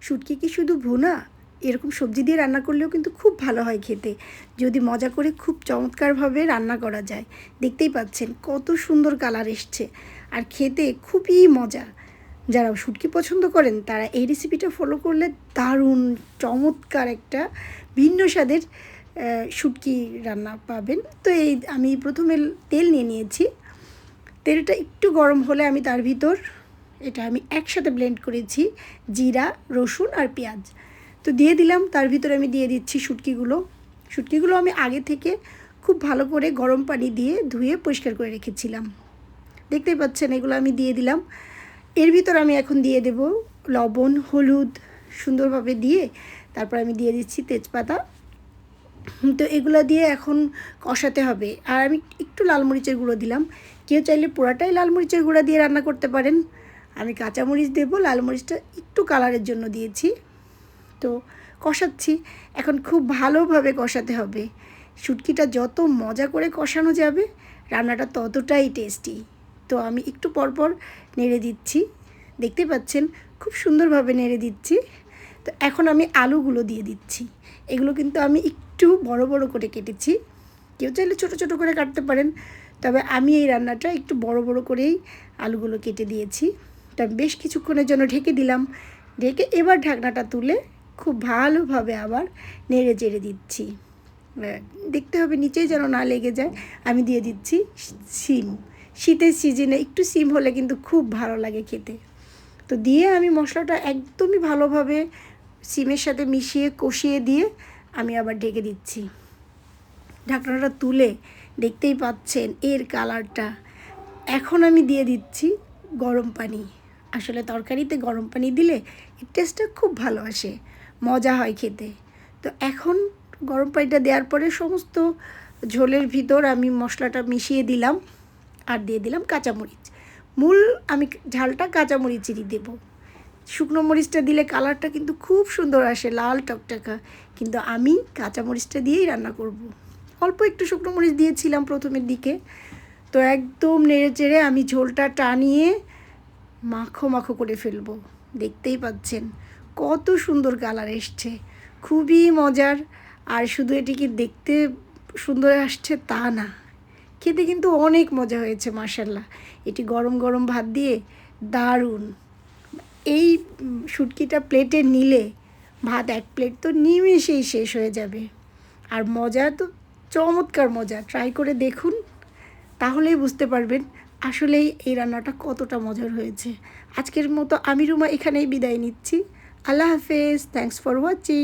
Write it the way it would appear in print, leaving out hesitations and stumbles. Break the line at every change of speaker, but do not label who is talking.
শুটকি কি শুধু ভুনা, এরকম সবজি দিয়ে রান্না করলেও কিন্তু খুব ভালো হয় খেতে, যদি মজা করে খুব চমৎকারভাবে রান্না করা যায়। দেখতেই পাচ্ছেন কত সুন্দর কালার এসছে, আর খেতে খুবই মজা। যারা শুটকি পছন্দ করেন তারা এই রেসিপিটা ফলো করলে দারুণ চমৎকার একটা ভিন্ন স্বাদের শুটকি রান্না পাবেন। তো এই আমি প্রথমে তেল নিয়ে নিয়েছি। তেলটা একটু গরম হলে আমি তার ভিতর এটা আমি একসাথে ব্লেন্ড করেছি জিরা, রসুন আর পেঁয়াজ, তো দিয়ে দিলাম। তার ভিতরে আমি দিয়ে দিচ্ছি শুটকিগুলো আমি আগে থেকে খুব ভালো করে গরম পানি দিয়ে ধুয়ে পরিষ্কার করে রেখেছিলাম। দেখতেই পাচ্ছেন এগুলো আমি দিয়ে দিলাম। এর ভিতর আমি এখন দিয়ে দেব লবণ, হলুদ সুন্দরভাবে দিয়ে তারপর আমি দিয়ে দিচ্ছি তেজপাতা। তো এগুলো দিয়ে এখন কষাতে হবে। আর আমি একটু লাল মরিচের গুঁড়ো দিলাম। কেউ চাইলে পুরাটাই লাল মরিচের গুঁড়া দিয়ে রান্না করতে পারেন। আমি কাঁচামরিচ দেবো, লাল মরিচটা একটু কালারের জন্য দিয়েছি। তো কষাচ্ছি, এখন খুব ভালোভাবে কষাতে হবে। শুটকিটা যত মজা করে কষানো যাবে রান্নাটা ততটাই টেস্টি। তো আমি একটু পরপর নেড়ে দিচ্ছি, দেখতে পাচ্ছেন খুব সুন্দরভাবে নেড়ে দিচ্ছি। তো এখন আমি আলুগুলো দিয়ে দিচ্ছি। এগুলো কিন্তু আমি একটু বড় বড় করে কেটেছি, কেউ চাইলে ছোটো ছোটো করে কাটতে পারেন, তবে আমি এই রান্নাটা একটু বড় বড় করেই আলুগুলো কেটে দিয়েছি। তা বেশ কিছুক্ষণের জন্য ঢেকে দিলাম। ঢেকে এবার ঢাকনাটা তুলে খুব ভালোভাবে আবার নেড়ে চেড়ে দিচ্ছি। দেখতে হবে নিচেই যেন না লেগে যায়। আমি দিয়ে দিচ্ছি সিম। শীতের সিজনে একটু সিম হলে কিন্তু খুব ভালো লাগে খেতে। তো দিয়ে আমি মশলাটা একদমই ভালোভাবে সিমের সাথে মিশিয়ে কষিয়ে দিয়ে আমি আবার ঢেকে দিচ্ছি। ঢাকনাটা তুলে দেখতেই পাচ্ছেন এর কালারটা। এখন আমি দিয়ে দিচ্ছি গরম পানি। আসলে তরকারিতে গরম পানি দিলে এর টেস্টটা খুব ভালো আসে, মজা হয় খেতে। তো এখন গরম পানিটা দেওয়ার পরে সমস্ত ঝোলের ভিতর আমি মশলাটা মিশিয়ে দিলাম আর দিয়ে দিলাম কাঁচামরিচ। মূল আমি ঝালটা কাঁচামরিচেরই দেবো। শুকনো মরিচটা দিলে কালারটা কিন্তু খুব সুন্দর আসে, লাল টকটকা, কিন্তু আমি কাঁচামরিচটা দিয়েই রান্না করব। অল্প একটু শুকনো মরিচ দিয়েছিলাম প্রথমের দিকে। তো একদম নেড়ে চেড়ে আমি ঝোলটা টানিয়ে মাখো মাখো করে ফেলবো। দেখতেই পাচ্ছেন কত সুন্দর কালার এসছে, খুবই মজার। আর শুধু এটিকে দেখতে সুন্দর আসছে তা না, খেতে কিন্তু অনেক মজা হয়েছে মাশাল্লাহ। এটি গরম গরম ভাত দিয়ে দারুণ। এই শুটকিটা প্লেটে নিলে ভাত এক প্লেট তো নিমেষেই শেষ হয়ে যাবে। আর মজা তো চমৎকার মজা, ট্রাই করে দেখুন, তাহলেই বুঝতে পারবেন আসলেই এই রান্নাটা কতটা মজার হয়েছে। আজকের মতো আমি রুমা এখানেই বিদায় নিচ্ছি। আল্লাহ হাফেজ, থ্যাঙ্কস ফর ওয়াচিং।